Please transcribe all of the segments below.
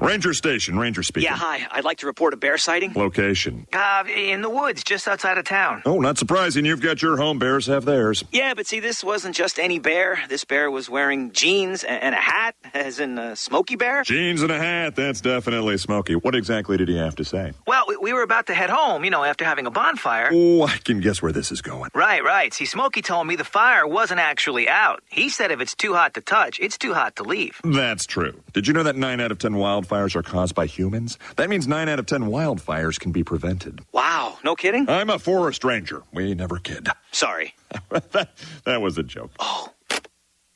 Ranger Station, Ranger speaking. Yeah, hi. I'd like to report a bear sighting. Location. In the woods, just outside of town. Oh, not surprising. You've got your home. Bears have theirs. Yeah, but see, this wasn't just any bear. This bear was wearing jeans and a hat, as in Smokey Bear. Jeans and a hat. That's definitely Smokey. What exactly did he have to say? Well, we were about to head home, after having a bonfire. Oh, I can guess where this is going. Right. See, Smokey told me the fire wasn't actually out. He said if it's too hot to touch, it's too hot to leave. That's true. Did you know that 9 out of 10 wildfires are caused by humans? That means 9 out of 10 wildfires can be prevented. Wow, no kidding? I'm a forest ranger. We never kid. Sorry. that was a joke. Oh.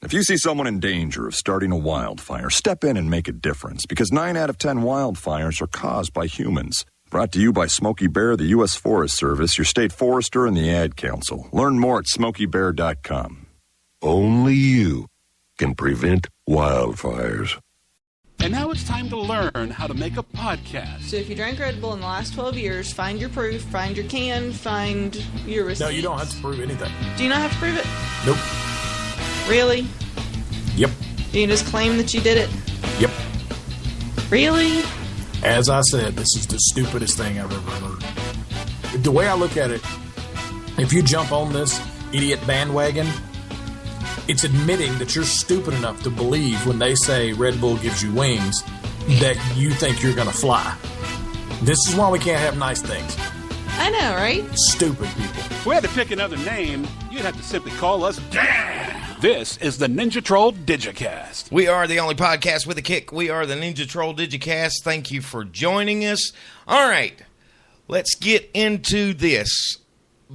If you see someone in danger of starting a wildfire, step in and make a difference, because 9 out of 10 wildfires are caused by humans. Brought to you by Smokey Bear, the U.S. Forest Service, your state forester, and the Ad Council. Learn more at SmokeyBear.com. Only you can prevent wildfires. And now it's time to learn how to make a podcast. So if you drank Red Bull in the last 12 years, find your proof, find your can, find your receipt. No, you don't have to prove anything. Do you not have to prove it? Nope. Really? Yep. Do you just claim that you did it? Yep. Really? As I said, this is the stupidest thing I've ever heard. The way I look at it, if you jump on this idiot bandwagon, it's admitting that you're stupid enough to believe when they say Red Bull gives you wings that you think you're going to fly. This is why we can't have nice things. I know, right? Stupid people. If we had to pick another name, you'd have to simply call us Dan. This is the Ninja Troll Digicast. We are the only podcast with a kick. We are the Ninja Troll Digicast. Thank you for joining us. All right, let's get into this.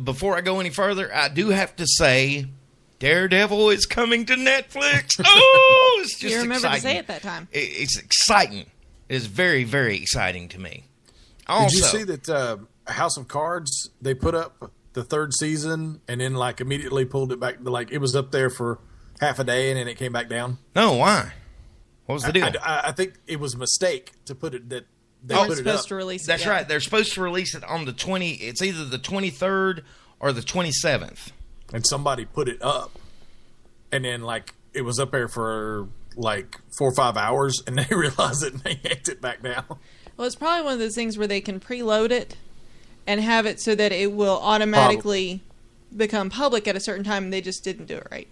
Before I go any further, I do have to say Daredevil is coming to Netflix. Oh, it's just you remember exciting. to say it that time. It's exciting. It is very, very exciting to me. Also, did you see that House of Cards, they put up the third season and then immediately pulled it back? It was up there for half a day and then it came back down. No, why? What was the deal? I think it was a mistake to put it that they They were put it supposed up. to release it. That's right. They're supposed to release it on the 20. It's either the 23rd or the 27th. And somebody put it up, and then it was up there for 4 or 5 hours, and they realized it and they yanked it back down. Well, it's probably one of those things where they can preload it and have it so that it will automatically become public at a certain time, and they just didn't do it right.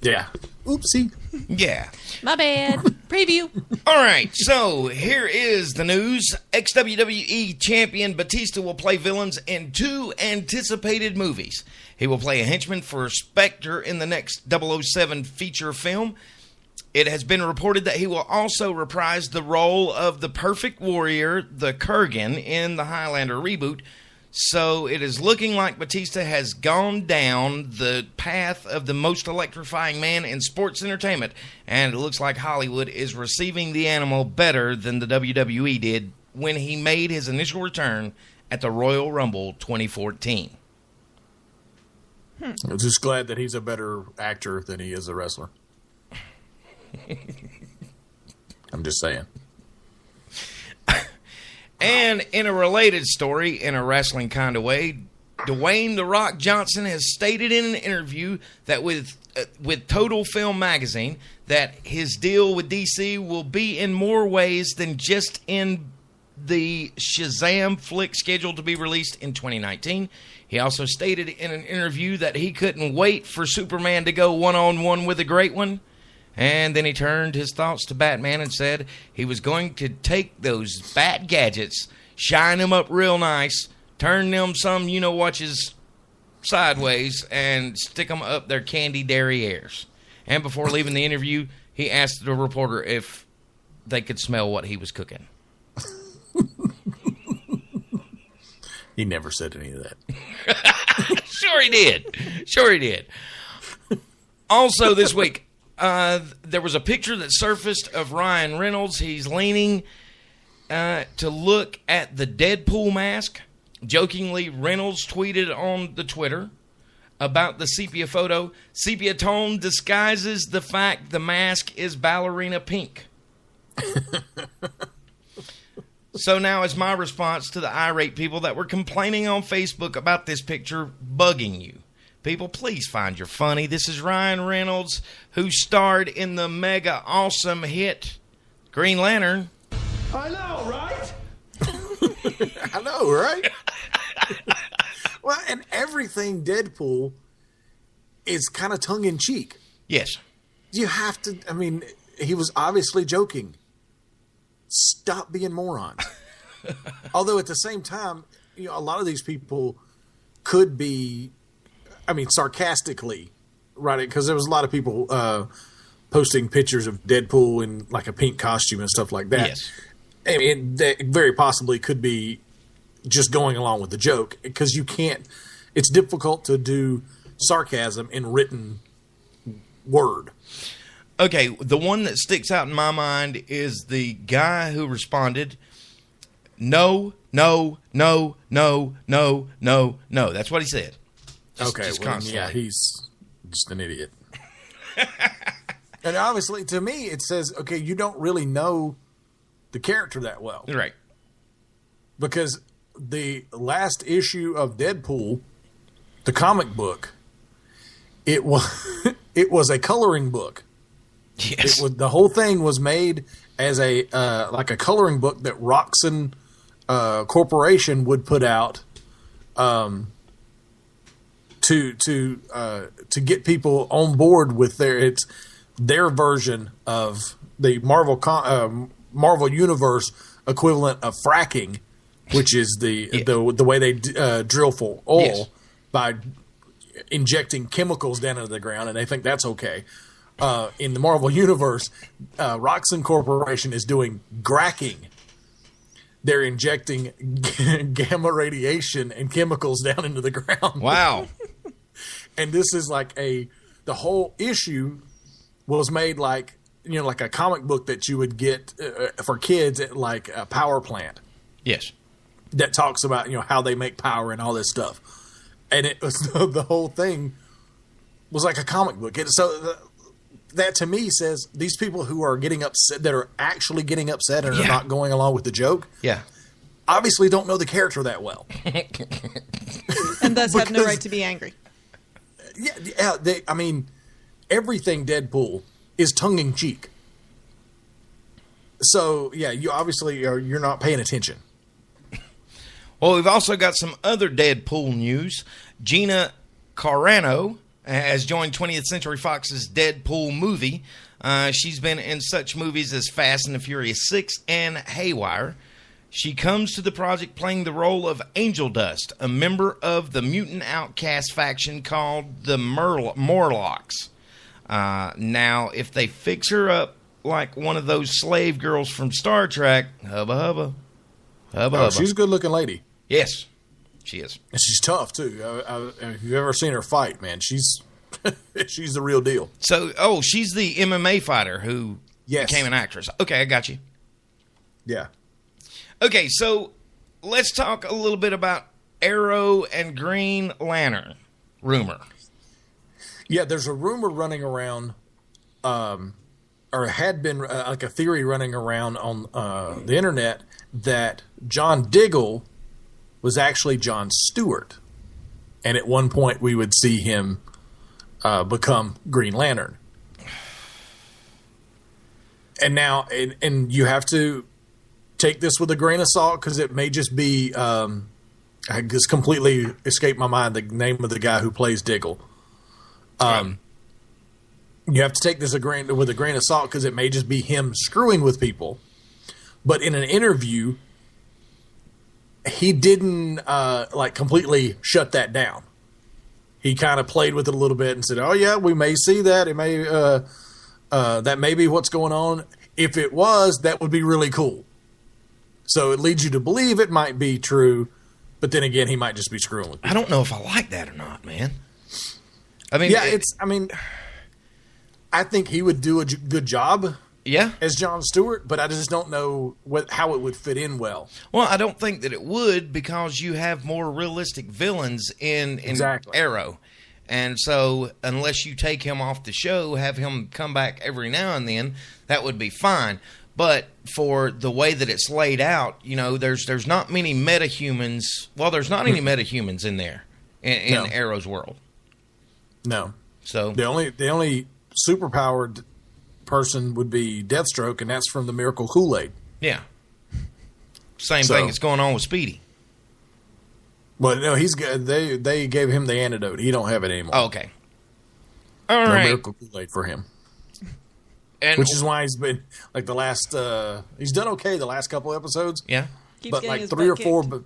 Yeah. Oopsie. Yeah. My bad. Preview. All right, so here is the news. Ex-WWE champion Batista will play villains in 2 anticipated movies. He will play a henchman for Spectre in the next 007 feature film. It has been reported that he will also reprise the role of the Perfect Warrior, the Kurgan, in the Highlander reboot. So it is looking like Batista has gone down the path of the most electrifying man in sports entertainment, and it looks like Hollywood is receiving the animal better than the WWE did when he made his initial return at the Royal Rumble 2014. I'm just glad that he's a better actor than he is a wrestler. I'm just saying. And in a related story, in a wrestling kind of way, Dwayne "The Rock" Johnson has stated in an interview that with Total Film magazine that his deal with DC will be in more ways than just in the Shazam flick scheduled to be released in 2019. He also stated in an interview that he couldn't wait for Superman to go one-on-one with a great one. And then he turned his thoughts to Batman and said he was going to take those bat gadgets, shine them up real nice, turn them some you-know-watches sideways, and stick them up their candy derrieres. And before leaving the interview, he asked the reporter if they could smell what he was cooking. He never said any of that. Sure he did. Also this week, there was a picture that surfaced of Ryan Reynolds. He's leaning to look at the Deadpool mask. Jokingly, Reynolds tweeted on the Twitter about the sepia photo. Sepia tone disguises the fact the mask is ballerina pink. So now is my response to the irate people that were complaining on Facebook about this picture bugging you. People, please find your funny. This is Ryan Reynolds, who starred in the mega awesome hit Green Lantern. I know, right? I know, right? Well, and everything Deadpool is kind of tongue-in-cheek. Yes. You have to, I mean, he was obviously joking. Stop being morons. Although at the same time, you know, a lot of these people could be, I mean, sarcastically, right? Because there was a lot of people posting pictures of Deadpool in like a pink costume and stuff like that. Yes. I mean, that very possibly could be just going along with the joke, because you can't, it's difficult to do sarcasm in written word. Okay, the one that sticks out in my mind is the guy who responded, no, no, no, no, no, no, no. That's what he said. Just Yeah, he's just an idiot. And obviously, to me, it says, okay, you don't really know the character that well. Right. Because the last issue of Deadpool, the comic book, it was a coloring book. Yes. The whole thing was made as a like a coloring book that Roxxon Corporation would put out to get people on board with their version of the Marvel Universe equivalent of fracking, which is the way they drill for oil by injecting chemicals down into the ground, and they think that's okay. In the Marvel Universe, Roxxon Corporation is doing gracking. They're injecting gamma radiation and chemicals down into the ground. Wow. And this is like the whole issue was made like, you know, like a comic book that you would get for kids at like a power plant. Yes. That talks about, you know, how they make power and all this stuff. And it was the whole thing was like a comic book. That to me says these people who are getting upset, that are actually getting upset and are not going along with the joke, obviously don't know the character that well. And thus have no right to be angry. Yeah, I mean, everything Deadpool is tongue-in-cheek. So, yeah, you obviously you're not paying attention. Well, we've also got some other Deadpool news. Gina Carano has joined 20th Century Fox's Deadpool movie. She's been in such movies as Fast and the Furious 6 and Haywire. She comes to the project playing the role of Angel Dust, a member of the mutant outcast faction called the Morlocks. Now, if they fix her up like one of those slave girls from Star Trek, hubba hubba. Hubba hubba. She's a good-looking lady. Yes, she is. And she's tough, too. If you've ever seen her fight, man, she's she's the real deal. So, she's the MMA fighter who became an actress. Okay, I got you. Yeah. Okay, so let's talk a little bit about Arrow and Green Lantern rumor. Yeah, there's a rumor running around, or had been like a theory running around on the internet that John Diggle was actually John Stewart. And at one point we would see him become Green Lantern. And now, and you have to take this with a grain of salt, because it may just be, I just completely escaped my mind the name of the guy who plays Diggle. You have to take this with a grain of salt, because it may just be him screwing with people. But in an interview, he didn't completely shut that down. He kind of played with it a little bit and said, "Oh yeah, we may see that. It may that may be what's going on. If it was, that would be really cool." So it leads you to believe it might be true, but then again, he might just be screwing with people. I don't know if I like that or not, man. I mean, I think he would do a good job. Yeah, as John Stewart, but I just don't know how it would fit in well. Well, I don't think that it would, because you have more realistic villains in Arrow. And so unless you take him off the show, have him come back every now and then, that would be fine. But for the way that it's laid out, you know, there's not many metahumans. Well, there's not any metahumans in there in Arrow's world. No. So the only superpowered person would be Deathstroke, and that's from the Miracle Kool-Aid. Yeah. Same thing that's going on with Speedy. But no, he's good. They gave him the antidote. He don't have it anymore. Oh, okay. All no right. miracle Kool-Aid for him. And which is why he's been like the last. He's done okay the last couple episodes. Yeah. Keeps but getting like his 3 or butt 4. kicked. But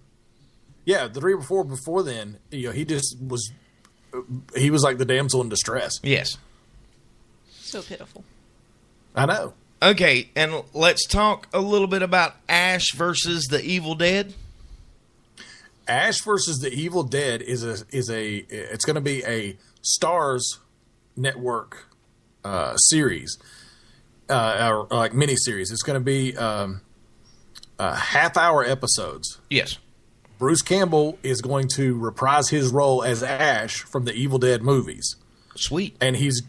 yeah, the 3 or 4 before then, he just was. He was like the damsel in distress. Yes. So pitiful. I know. Okay, and let's talk a little bit about Ash versus the Evil Dead. Ash versus the Evil Dead is it's going to be a Starz network series, or like mini series. It's going to be half-hour episodes. Yes. Bruce Campbell is going to reprise his role as Ash from the Evil Dead movies. Sweet. And he's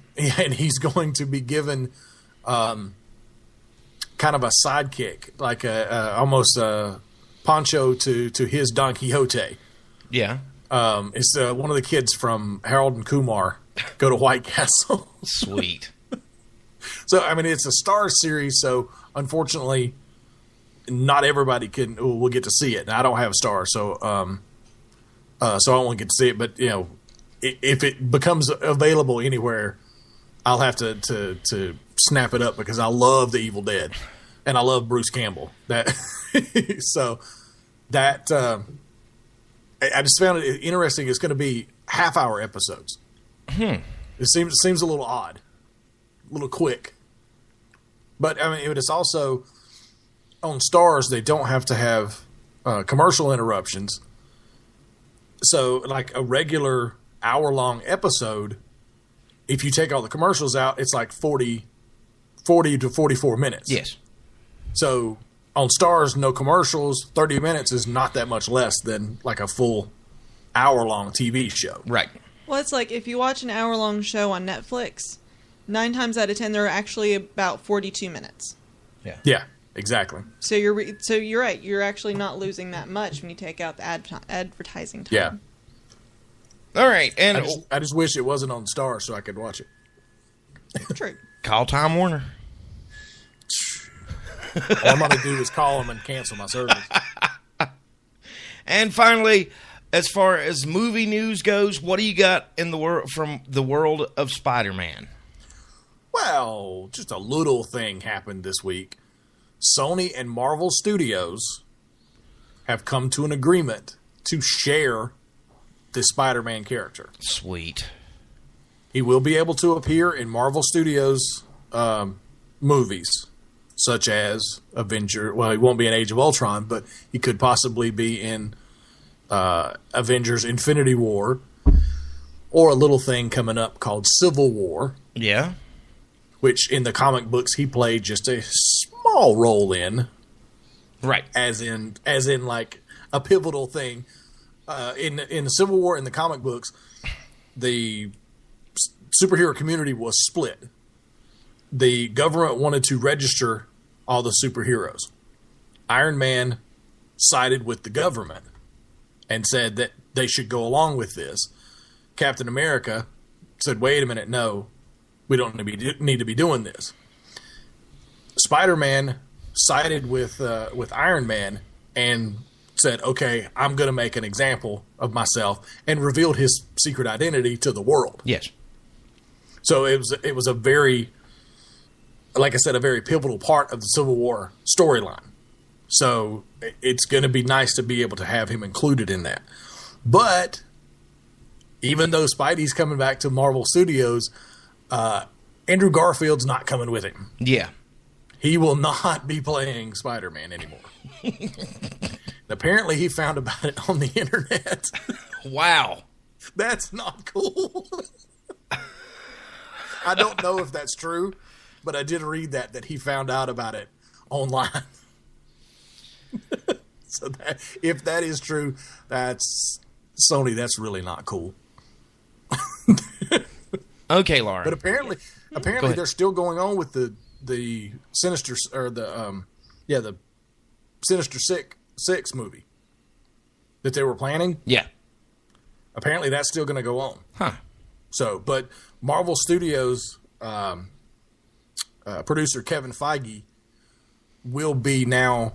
going to be given kind of a sidekick, like almost a Pancho to his Don Quixote. Yeah. It's one of the kids from Harold and Kumar Go to White Castle. Sweet. So, I mean, it's a Starz series, so unfortunately, not everybody will get to see it. And I don't have a Star, so I won't get to see it. But, if it becomes available anywhere, I'll have to snap it up because I love The Evil Dead and I love Bruce Campbell. So that I just found it interesting. It's going to be half-hour episodes. It seems a little odd, a little quick. But I mean, it's also on Starz. They don't have to have commercial interruptions. So, like a regular hour-long episode, if you take all the commercials out, it's like 40 to 44 minutes. Yes. So on Starz, no commercials, 30 minutes is not that much less than like a full hour-long TV show. Right. Well, it's like if you watch an hour-long show on Netflix, 9 times out of 10, they're actually about 42 minutes. Yeah. Yeah, exactly. So you're right. You're actually not losing that much when you take out the advertising time. Yeah. All right. And I just wish it wasn't on Starz so I could watch it. True. call Time Warner. All I'm going to do is call them and cancel my service. And finally, as far as movie news goes, what do you got in the world from the world of Spider-Man? Well, just a little thing happened this week. Sony and Marvel Studios have come to an agreement to share the Spider-Man character. Sweet. He will be able to appear in Marvel Studios movies, such as Avenger. Well, he won't be in Age of Ultron, but he could possibly be in Avengers Infinity War, or a little thing coming up called Civil War. Yeah. Which in the comic books he played just a small role in. Right. As in like a pivotal thing. In the Civil War in the comic books, the superhero community was split. The government wanted to register all the superheroes. Iron Man sided with the government and said that they should go along with this. Captain America said, wait a minute, no, we don't need to be doing this. Spider-Man sided with Iron Man and said, okay, I'm going to make an example of myself, and revealed his secret identity to the world. Yes. So it was a very, like I said, a very pivotal part of the Civil War storyline. So it's going to be nice to be able to have him included in that. But even though Spidey's coming back to Marvel Studios, Andrew Garfield's not coming with him. Yeah. He will not be playing Spider-Man anymore. Apparently he found about it on the internet. Wow. That's not cool. I don't know if that's true, but I did read that he found out about it online. So if that is true, that's Sony. That's really not cool. Okay, Lauren. But apparently they're still going on with the Sinister or the Sinister Six movie that they were planning. Yeah. Apparently that's still going to go on. Huh. So, but Marvel Studios producer Kevin Feige will be now